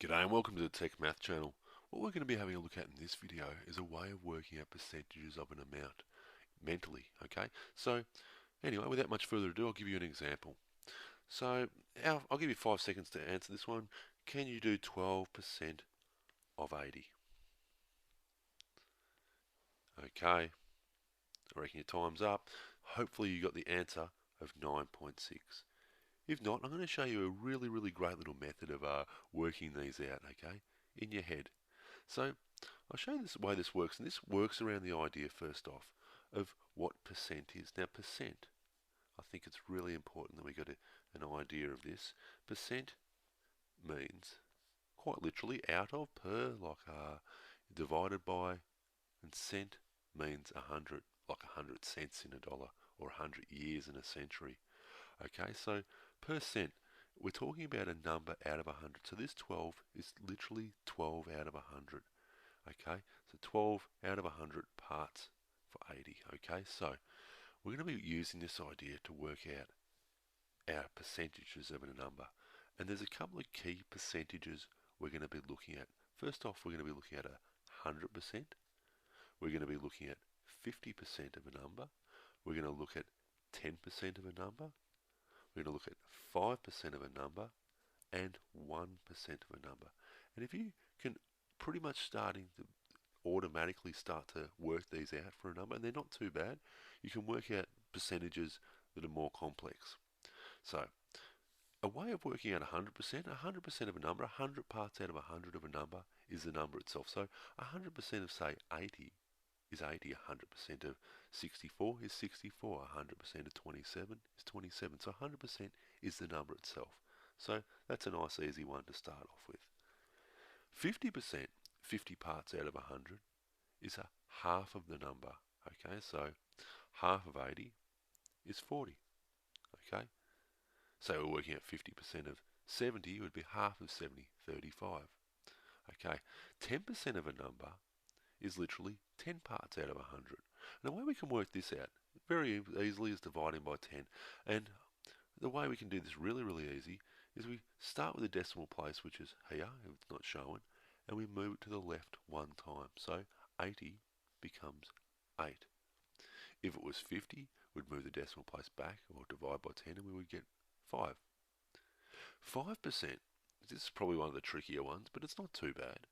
G'day and welcome to the Tech Math channel. What we're going to be having a look at in this video is a way of working out percentages of an amount mentally, okay? So anyway, without much further ado, I'll give you an example. So I'll give you 5 seconds to answer this one. Can you do 12% of 80? Okay, I reckon your time's up. Hopefully you got the answer of 9.6. If not, I'm going to show you a really great little method of working these out, okay, in your head. So I'll show you this way this works, and this works around the idea first off of what percent is. Now percent, I think it's really important that we get an idea of this. Percent means quite literally out of, per, like divided by, and cent means 100, like 100 cents in a dollar or 100 years in a century. Okay, so per cent, we're talking about a number out of 100. So this 12 is literally 12 out of 100. Okay, so 12 out of 100 parts for 80. Okay, so we're going to be using this idea to work out our percentages of a number. And there's a couple of key percentages we're going to be looking at. First off, we're going to be looking at 100%. We're going to be looking at 50% of a number. We're going to look at 10% of a number. We're going to look at 5% of a number and 1% of a number. And if you can pretty much starting to automatically start to work these out for a number, and they're not too bad, you can work out percentages that are more complex. So a way of working out 100% of a number, 100 parts out of 100 of a number is the number itself. So 100% of, say, 80 is 80, 100% of 64 is 64, 100% of 27 is 27. So 100% is the number itself. So that's a nice easy one to start off with. 50%, 50 parts out of 100, is a half of the number. Okay, so half of 80 is 40. Okay, so we're working out 50% of 70 would be half of 70, 35. Okay, 10% of a number is literally 10 parts out of 100. And the way we can work this out very easily is dividing by 10. And the way we can do this really easy is we start with a decimal place, which is here, if it's not shown, and we move it to the left one time. So 80 becomes 8. If it was 50, we'd move the decimal place back or divide by 10 and we would get 5. 5%, this is probably one of the trickier ones, but it's not too bad.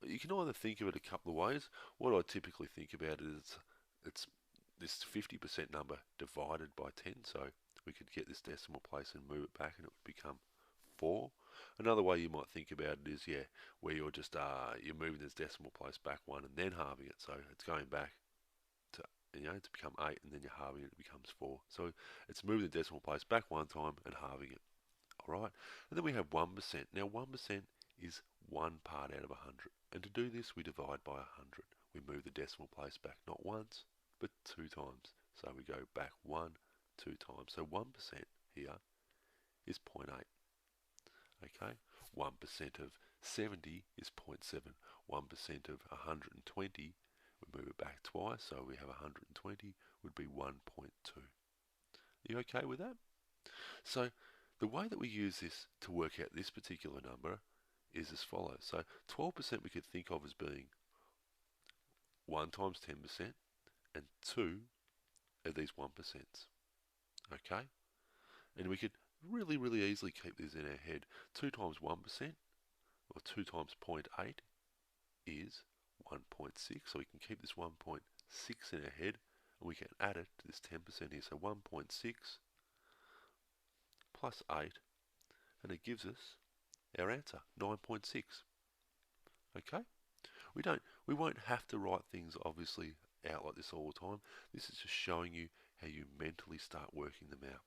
You can either think of it a couple of ways. What I typically think about is it's this 50% number divided by 10, so we could get this decimal place and move it back and it would become 4. Another way you might think about it is, where you're just you're moving this decimal place back 1 and then halving it, so it's going back to to become 8 and then you're halving it, it becomes 4. So it's moving the decimal place back one time and halving it. Alright, and then we have 1%. Now 1% is 1 part out of 100. And to do this, we divide by 100. We move the decimal place back not once, but 2 times. So we go back 1, 2 times. So 1% here is 0.8. Okay, 1% of 70 is 0.7. 1% of 120, we move it back twice, so we have 120 would be 1.2. Are you okay with that? So the way that we use this to work out this particular number is as follows. So 12% we could think of as being 1 times 10% and 2 of these 1%. Okay? And we could really easily keep this in our head. 2 times 1% or 2 times 0.8 is 1.6. So we can keep this 1.6 in our head and we can add it to this 10% here. So 1.6 plus 8, and it gives us our answer, 9.6. Okay? We won't have to write things obviously out like this all the time. This is just showing you how you mentally start working them out.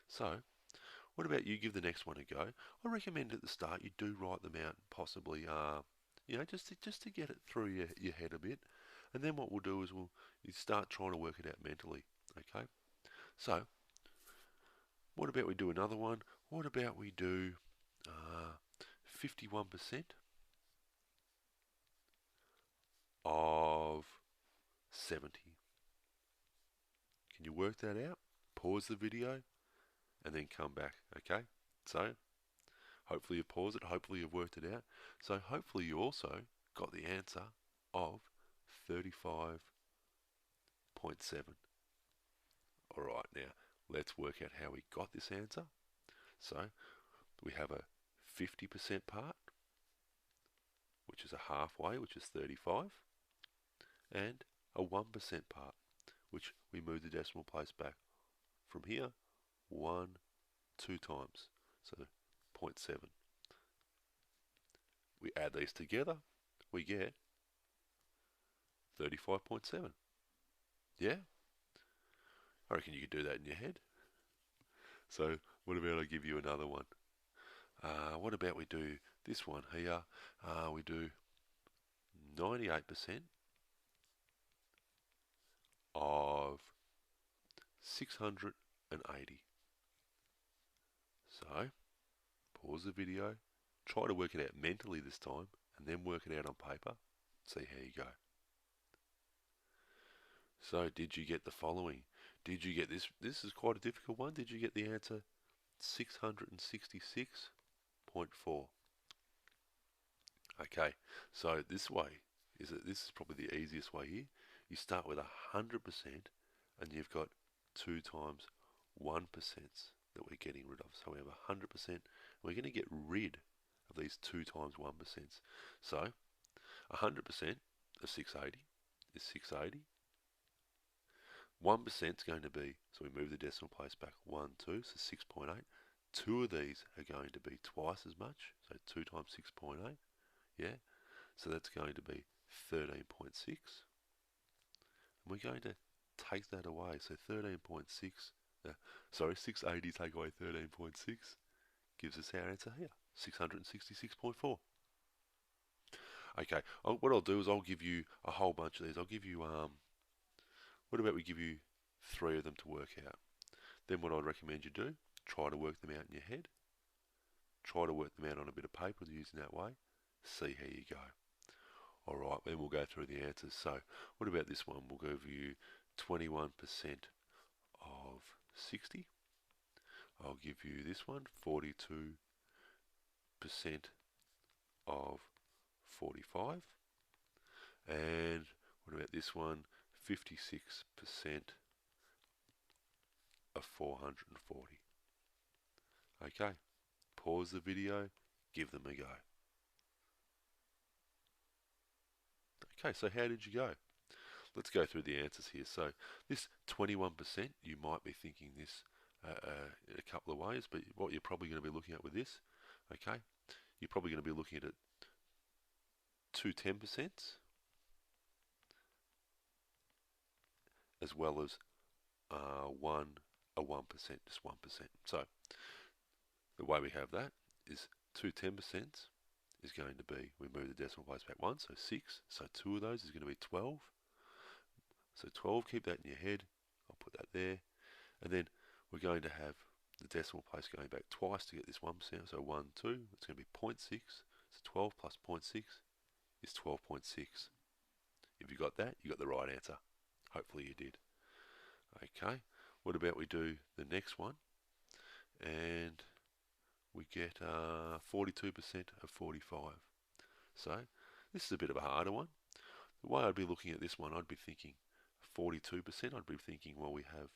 So, what about you give the next one a go? I recommend at the start you do write them out, possibly, just to get it through your head a bit. And then what we'll do is you start trying to work it out mentally. Okay? So, what about we do another one? What about we do 51% of 70? Can you work that out? Pause the video and then come back, okay? So Hopefully you've paused it, hopefully you've worked it out. So hopefully you also got the answer of 35.7. Alright, now let's work out how we got this answer. So we have a 50% part, which is a halfway, which is 35, and a 1% part, which we move the decimal place back from here 2 times, so 0.7. We add these together, we get 35.7. Yeah? I reckon you could do that in your head. So what about I give you another one? What about we do this one here? We do 98% of 680. So, pause the video, try to work it out mentally this time, and then work it out on paper. See how you go. So, did you get the following? Did you get this? This is quite a difficult one. Did you get the answer 666.4? Okay, so this way this is probably the easiest way here. You start with 100% and you've got 2 times 1% that we're getting rid of. So we have 100%. We're going to get rid of these 2 times 1%. So 100% of 680 is 680. 1% is going to be, so we move the decimal place back 1, 2, so 6.8. 2 of these are going to be twice as much, so 2 times 6.8, yeah? So that's going to be 13.6. And we're going to take that away, so 13.6, 680 take away 13.6 gives us our answer here, 666.4. Okay, what I'll do is I'll give you a whole bunch of these. I'll give you, what about we give you 3 of them to work out? Then what I'd recommend you do, try to work them out in your head. Try to work them out on a bit of paper using that way. See how you go. Alright, then we'll go through the answers. So, what about this one? We'll give you 21% of 60. I'll give you this one, 42% of 45. And what about this one? 56% of 440. Okay, pause the video, give them a go. Okay, so how did you go? Let's go through the answers here. So this 21%, you might be thinking this in a couple of ways, but what you're probably going to be looking at with this, okay, you're probably going to be looking at it 2 10% as well as a 1%, just 1%. So the way we have that is 2 10% is going to be, we move the decimal place back 1, so 6, so 2 of those is going to be 12. So 12, keep that in your head, I'll put that there, and then we're going to have the decimal place going back twice to get this 1%, so 1, 2, it's going to be 0.6, so 12 plus 0.6 is 12.6. If you got that, you got the right answer. Hopefully you did. Okay, what about we do the next one, and we get 42% of 45. So this is a bit of a harder one. The way I'd be looking at this one, I'd be thinking 42%, I'd be thinking, well, we have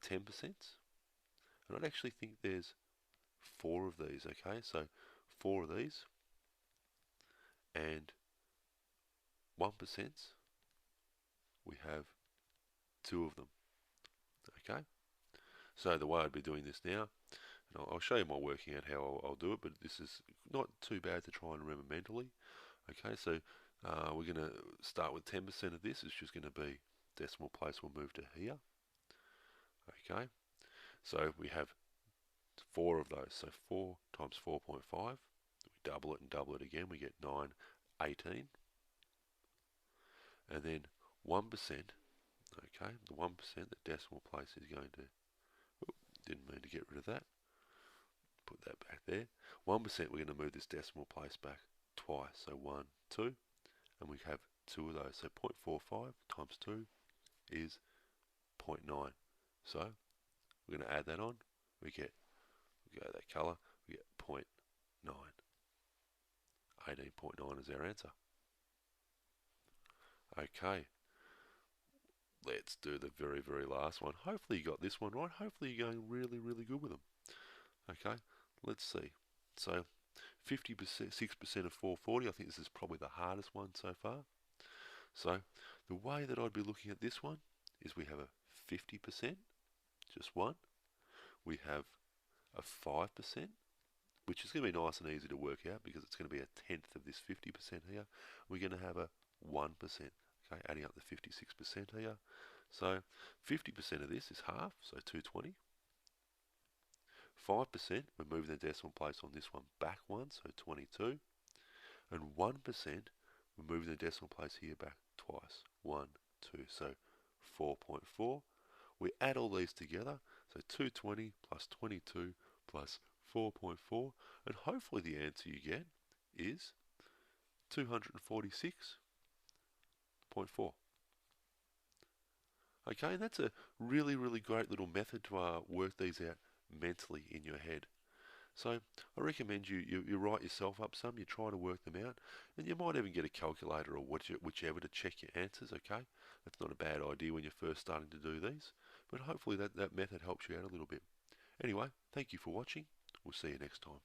10%, and I'd actually think there's 4 of these, okay, so 4 of these, and 1%, we have 2 of them, okay. So the way I'd be doing this now, and I'll show you my working out how I'll do it, but this is not too bad to try and remember mentally. Okay, so we're going to start with 10% of this. It's just going to be decimal place will move to here. Okay, so we have 4 of those. So 4 times 4.5. We double it and double it again. We get 9, 18. And then 1%. Okay, the 1%, the decimal place is going to, didn't mean to get rid of that. Put that back there. 1%, we're going to move this decimal place back twice. So 1, 2, and we have 2 of those. So 0.45 times 2 is 0.9. So we're going to add that on. We get, we go that colour, we get 0.9. 18.9 is our answer. Okay, let's do the very, very last one. Hopefully you got this one right. Hopefully you're going really, really good with them. Okay, let's see. So 50%, 6% of 440. I think this is probably the hardest one so far. So the way that I'd be looking at this one is we have a 50%, just one. We have a 5%, which is going to be nice and easy to work out because it's going to be a tenth of this 50% here. We're going to have a 1%, okay, adding up the 56% here. So 50% of this is half, so 220. 5%, we're moving the decimal place on this one back one, so 22. And 1%, we're moving the decimal place here back twice, 1, 2, so 4.4. We add all these together, so 220 plus 22 plus 4.4, and hopefully the answer you get is 246.4. Okay, and that's a really, really great little method to work these out mentally in your head. So I recommend you write yourself up some, you try to work them out, and you might even get a calculator or whichever to check your answers, okay? That's not a bad idea when you're first starting to do these, but hopefully that method helps you out a little bit. Anyway, thank you for watching. We'll see you next time.